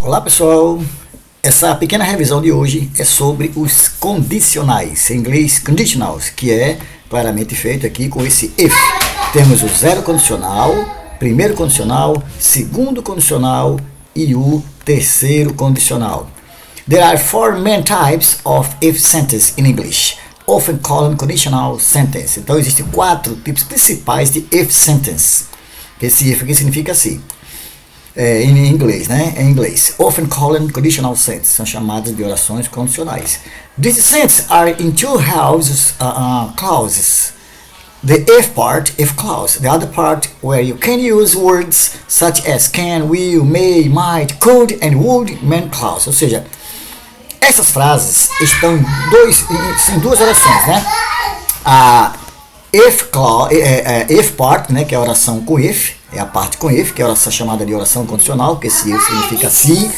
Olá pessoal, essa pequena revisão de hoje é sobre os condicionais, em inglês conditionals, que é claramente feito aqui com esse if. Temos o zero condicional, primeiro condicional, segundo condicional e o terceiro condicional. There are four main types of if sentence in English, often called conditional sentence. Então existem quatro tipos principais de if sentence. Esse if aqui significa assim. Em inglês, né? Em inglês. Often called conditional sentences. São chamadas de orações condicionais. These sentences are in two clauses. The if part, if clause. The other part where you can use words such as can, will, may, might, could and would, main clause. Ou seja, essas frases estão em duas orações, né? A if part, né, que é a oração com if, é a parte com if, que é a oração chamada de oração condicional, que esse if significa se,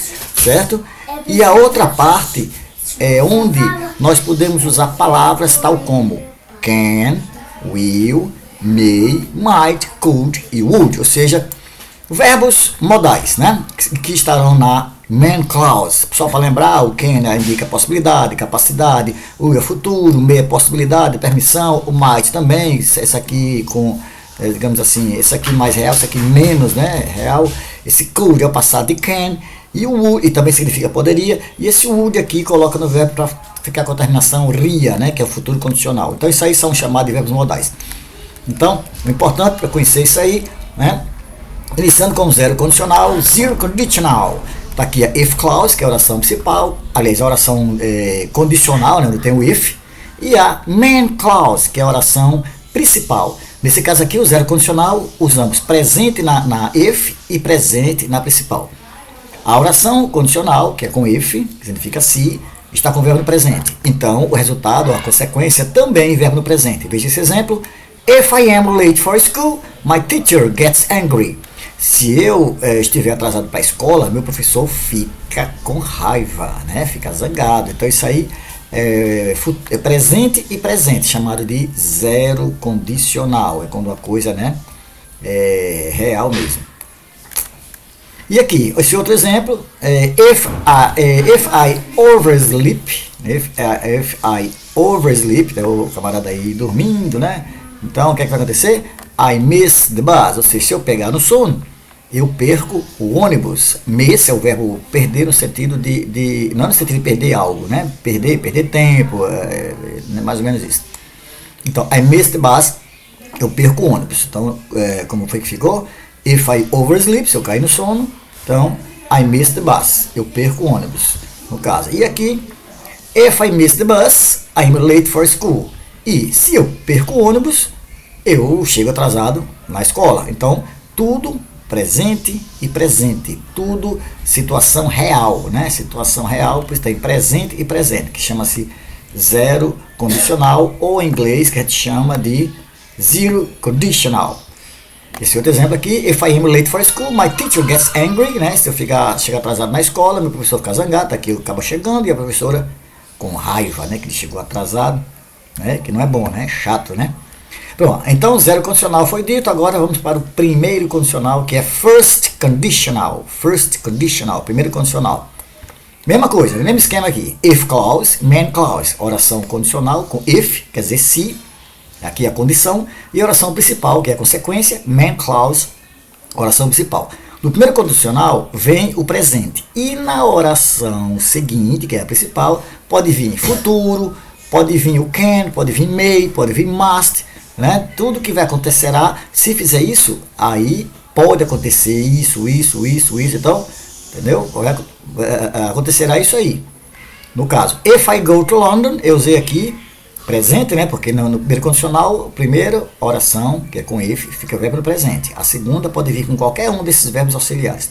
certo? E a outra parte é onde nós podemos usar palavras tal como can, will, may, might, could e would, ou seja, verbos modais, né, que estarão na main clause. Só para lembrar, o can, né, indica possibilidade, capacidade, o é futuro, o may é possibilidade, permissão, o might também, esse aqui com, digamos assim, esse aqui mais real, esse aqui menos, né, real. Esse could é o passado de can, e o would, e também significa poderia, e esse would aqui coloca no verbo para ficar com a terminação ria, né, que é o futuro condicional. Então isso aí são chamados de verbos modais. Então, o importante para conhecer isso aí, né, iniciando com o zero condicional, zero conditional. Está aqui a if clause, que é a oração principal, aliás, a oração condicional, né, onde tem o if, e a main clause, que é a oração principal. Nesse caso aqui, o zero condicional, usamos presente na if e presente na principal. A oração condicional, que é com if, que significa se, está com o verbo no presente. Então, o resultado, a consequência, também em verbo no presente. Veja esse exemplo. If I am late for school, my teacher gets angry. Se eu estiver atrasado para a escola, meu professor fica com raiva, né? Fica zangado. Então isso aí é presente e presente, chamado de zero condicional. É quando a coisa, né, é real mesmo. E aqui, esse outro exemplo, if I oversleep, if I oversleep, o camarada aí dormindo, né? Então o que é que vai acontecer? I miss the bus, ou seja, se eu pegar no sono, eu perco o ônibus. Miss é o verbo perder no sentido não no sentido de perder algo, né? Perder tempo, mais ou menos isso. Então, I miss the bus, eu perco o ônibus. Então, como foi que ficou? If I oversleep, se eu cair no sono, então, I miss the bus, eu perco o ônibus, no caso. E aqui, if I miss the bus, I'm late for school. E se eu perco o ônibus, eu chego atrasado na escola. Então, tudo presente e presente. Tudo situação real, né? Situação real, pois tem presente e presente, que chama-se zero condicional, ou em inglês, que a gente chama de zero conditional. Esse outro exemplo aqui, if I am late for school, my teacher gets angry, né? Se eu chegar atrasado na escola, meu professor fica zangado, tá aqui eu acabo chegando, e a professora com raiva, né? Que ele chegou atrasado, né? Que não é bom, né? É chato, né? Bom, então o zero condicional foi dito, agora vamos para o primeiro condicional, que é first conditional. First conditional, primeiro condicional. Mesma coisa, mesmo esquema aqui. If clause, main clause, oração condicional com if, quer dizer se, aqui é a condição, e a oração principal, que é a consequência, main clause, oração principal. No primeiro condicional vem o presente, e na oração seguinte, que é a principal, pode vir futuro, pode vir o can, pode vir may, pode vir must, né? Tudo que vai acontecerá, se fizer isso, aí pode acontecer isso, então, entendeu? Acontecerá isso aí. No caso, if I go to London, eu usei aqui presente, né? Porque no primeiro condicional, primeiro oração, que é com if, fica o verbo no presente. A segunda pode vir com qualquer um desses verbos auxiliares.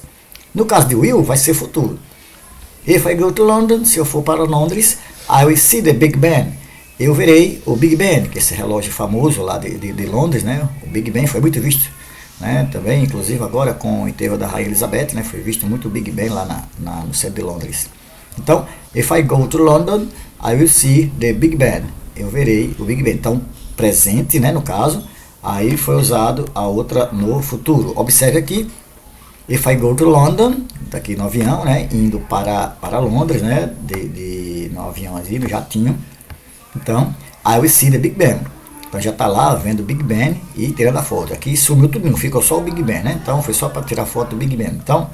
No caso de will, vai ser futuro. If I go to London, se eu for para Londres, I will see the Big Ben. Eu verei o Big Ben, que é esse relógio famoso lá de Londres, né? O Big Ben foi muito visto, né? Também, inclusive agora com o enterro da Rainha Elizabeth, né? Foi visto muito o Big Ben lá no centro de Londres. Então, if I go to London, I will see the Big Ben. Eu verei o Big Ben. Então, presente, né? No caso, aí foi usado a outra no futuro. Observe aqui If I go to London, daqui no avião, né, indo para Londres, né, no avião ali, no jatinho. Então, I will see the Big Ben. Então já está lá vendo o Big Ben e tirando a foto. Aqui sumiu tudo, não ficou só o Big Ben, né? Então foi só para tirar foto do Big Ben. Então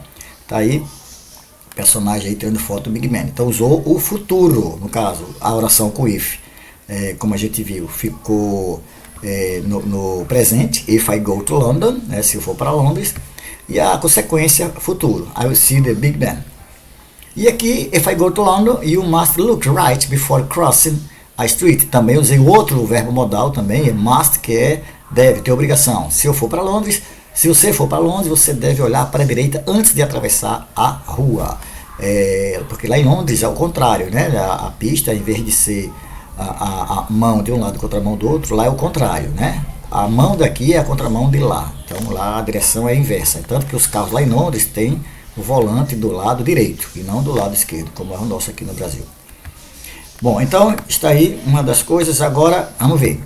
tá aí o personagem aí tirando foto do Big Ben. Então usou o futuro, no caso, a oração com if. Como a gente viu, ficou no presente, if I go to London, né, se eu for para Londres. E a consequência futuro, I will see the Big Ben. E aqui, if I go to London, you must look right before crossing a street. Também usei outro verbo modal também, é must, que é deve, ter obrigação. Se eu for para Londres, se você for para Londres, você deve olhar para a direita antes de atravessar a rua. Porque lá em Londres é o contrário, né? A pista, em vez de ser a mão de um lado contra a mão do outro, lá é o contrário, né? A mão daqui é a contramão de lá. Então lá a direção é inversa. Tanto que os carros lá em Londres têm o volante do lado direito e não do lado esquerdo, como é o nosso aqui no Brasil. Bom, então está aí uma das coisas. Agora vamos ver.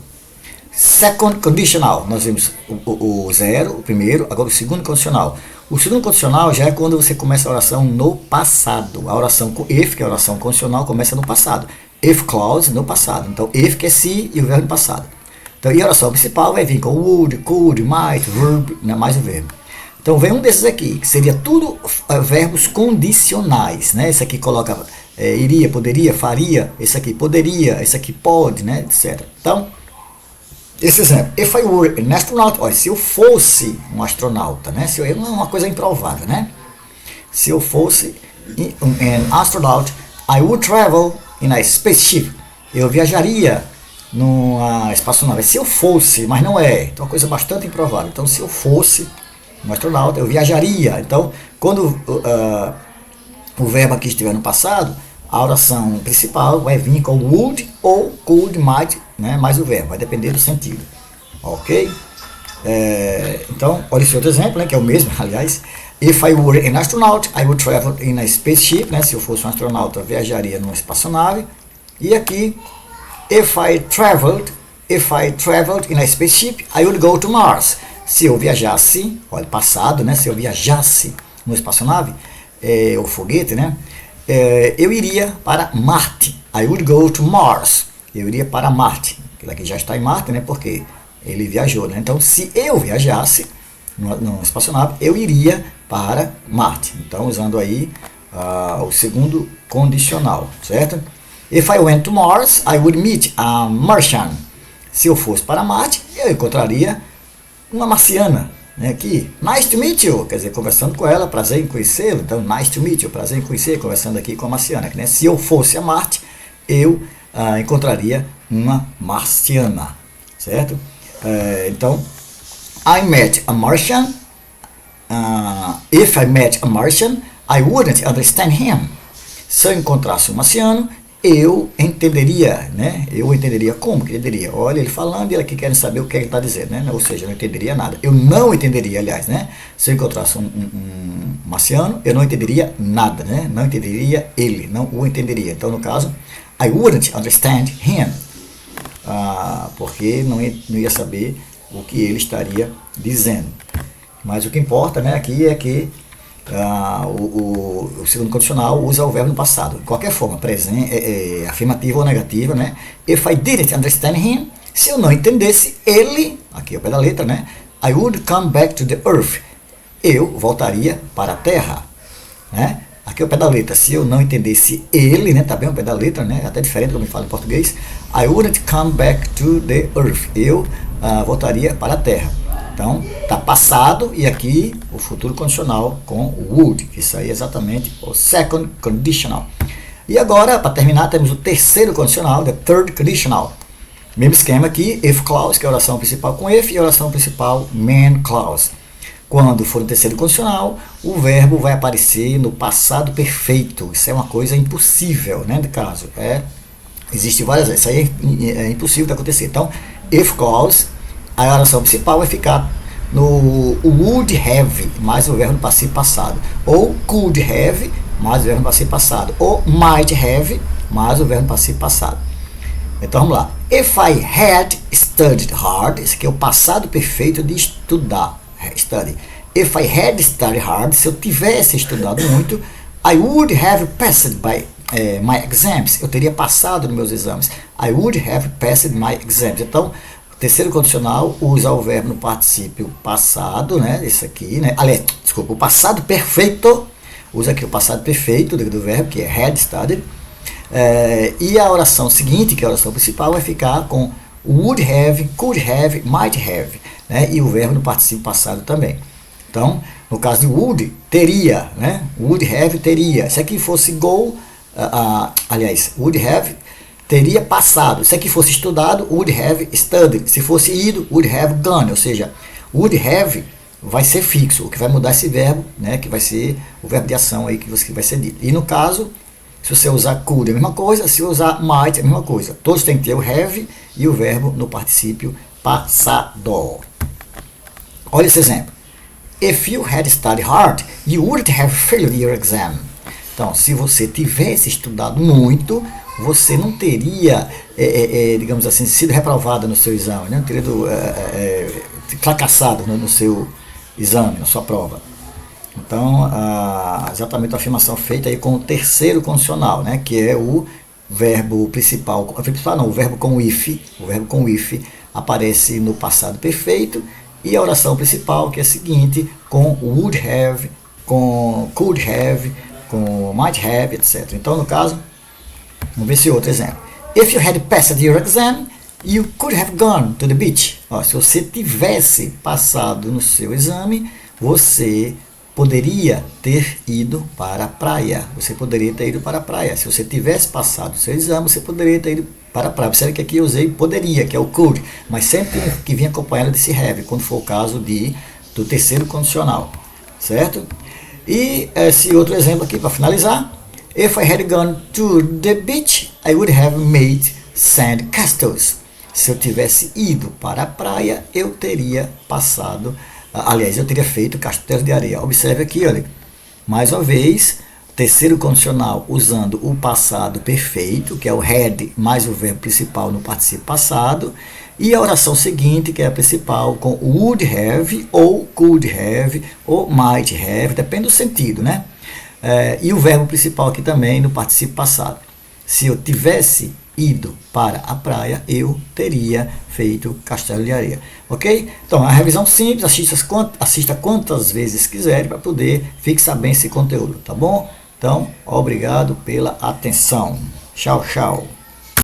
Second conditional, nós vimos o zero, o primeiro, agora o segundo condicional. O segundo condicional já é quando você começa a oração no passado. A oração com if, que é a oração condicional, começa no passado. If clause, no passado. Então, if que é se e o verbo no passado. Então, e a oração principal vai vir com would, could, might, verb, né, mais o verbo. Então, vem um desses aqui, que seria tudo verbos condicionais, né? Esse aqui coloca iria, poderia, faria, esse aqui poderia, esse aqui pode, né, etc. Então, esse exemplo, if I were an astronaut, olha, se eu fosse um astronauta, né? Se eu, não é uma coisa improvável, né? Se eu fosse an astronaut, I would travel in a spaceship. Eu viajaria numa espaçonave. Se eu fosse, mas não é. Então é uma coisa bastante improvável. Então se eu fosse um astronauta, eu viajaria. Então quando o verbo aqui estiver no passado, a oração principal vai vir com would ou could, might, né, mais o verbo. Vai depender do sentido. Ok? Então, olha esse outro exemplo, né, que é o mesmo, aliás. If I were an astronaut, I would travel in a spaceship. Né, se eu fosse um astronauta, eu viajaria numa espaçonave. E aqui, if I traveled in a spaceship, I would go to Mars. Se eu viajasse, olha, passado, né, se eu viajasse numa espaçonave, o foguete, né, eu iria para Marte. I would go to Mars. Eu iria para Marte. Ele aqui já está em Marte, né, porque ele viajou, né? Então, se eu viajasse numa espaçonave, eu iria para Marte. Então, usando aí o segundo condicional, certo? If I went to Mars, I would meet a Martian. Se eu fosse para Marte, eu encontraria uma marciana, né, aqui. Nice to meet you, quer dizer, conversando com ela, prazer em conhecê-lo. Então, nice to meet you, prazer em conhecer, conversando aqui com a marciana. Né? Se eu fosse a Marte, eu encontraria uma marciana, certo? Então, I met a Martian. If I met a Martian, I wouldn't understand him. Se eu encontrasse um marciano, eu entenderia, né? Eu entenderia como que entenderia? Olha, ele falando e ela que querem saber o que ele está dizendo, né? Ou seja, eu não entenderia nada. Eu não entenderia, aliás, né? Se eu encontrasse um marciano, eu não entenderia nada, né? Não entenderia ele, não o entenderia. Então, no caso, I wouldn't understand him. Porque não ia saber o que ele estaria dizendo. Mas o que importa, né, aqui é que o segundo condicional usa o verbo no passado. De qualquer forma, presente, afirmativa ou negativa, né? If I didn't understand him, se eu não entendesse ele, aqui ao pé da letra, né? I would come back to the earth. Eu voltaria para a terra, né? Aqui ao pé da letra, se eu não entendesse ele, né? Tá bem ao pé da letra, né? Até diferente como eu falo em português. I wouldn't come back to the earth. Eu voltaria para a terra. Então, tá passado e aqui o futuro condicional com would, que isso aí é exatamente o second conditional. E agora, para terminar, temos o terceiro condicional, the third conditional. Mesmo esquema aqui, if clause, que é a oração principal com if, e a oração principal main clause. Quando for o terceiro condicional, o verbo vai aparecer no passado perfeito. Isso é uma coisa impossível, né, de caso. Existe várias vezes, isso aí é impossível de acontecer. Então, if clause, a oração principal vai ficar no would have, mais o verbo no passivo passado. Ou could have, mais o verbo no passivo passado. Ou might have, mais o verbo no passivo passado. Então vamos lá. If I had studied hard, esse aqui é o passado perfeito de estudar. Study. If I had studied hard, se eu tivesse estudado muito, I would have passed by my exams. Eu teria passado nos meus exames. I would have passed my exams. Então, o terceiro condicional usa o verbo no particípio passado, né? Esse aqui, né? Aliás, desculpa, o passado perfeito. Usa aqui o passado perfeito do verbo, que é had studied. E a oração seguinte, que é a oração principal, vai ficar com would have, could have, might have, né? E o verbo no particípio passado também. Então, no caso de would, teria, né? Would have, teria. Se aqui fosse go, aliás, would have, teria passado. Se aqui fosse estudado, would have studied. Se fosse ido, would have gone. Ou seja, would have vai ser fixo. O que vai mudar esse verbo, né? Que vai ser o verbo de ação aí que vai ser dito. E no caso, se você usar could é a mesma coisa, se usar might é a mesma coisa. Todos têm que ter o have e o verbo no particípio passado. Olha esse exemplo. If you had studied hard, you wouldn't have failed your exam. Então, se você tivesse estudado muito, você não teria, digamos assim, sido reprovado no seu exame, né? Não teria fracassado no seu exame, na sua prova. Então, exatamente a afirmação feita aí com o terceiro condicional, né? Que é o verbo principal, o verbo com if. O verbo com if aparece no passado perfeito. E a oração principal, que é a seguinte, com would have, com could have, com might have, etc. Então, no caso, vamos ver esse outro exemplo. If you had passed your exam, you could have gone to the beach. Ó, se você tivesse passado no seu exame, você poderia ter ido para a praia. Você poderia ter ido para a praia. Se você tivesse passado o seu exame, você poderia ter ido para a praia. Observe que aqui eu usei poderia, que é o could, mas sempre que vinha acompanhado desse have, quando for o caso do terceiro condicional, certo? E esse outro exemplo aqui para finalizar. If I had gone to the beach, I would have made sand castles. Se eu tivesse ido para a praia, eu teria passado, aliás, eu teria feito castelos de areia. Observe aqui, olha, mais uma vez, terceiro condicional usando o passado perfeito, que é o had mais o verbo principal no particípio passado, e a oração seguinte, que é a principal, com would have, ou could have, ou might have, depende do sentido, né? E o verbo principal aqui também no particípio passado. Se eu tivesse ido para a praia, eu teria feito castelo de areia. Ok? Então, a revisão simples, assista quantas vezes quiser para poder fixar bem esse conteúdo, tá bom? Então, obrigado pela atenção. Tchau, tchau.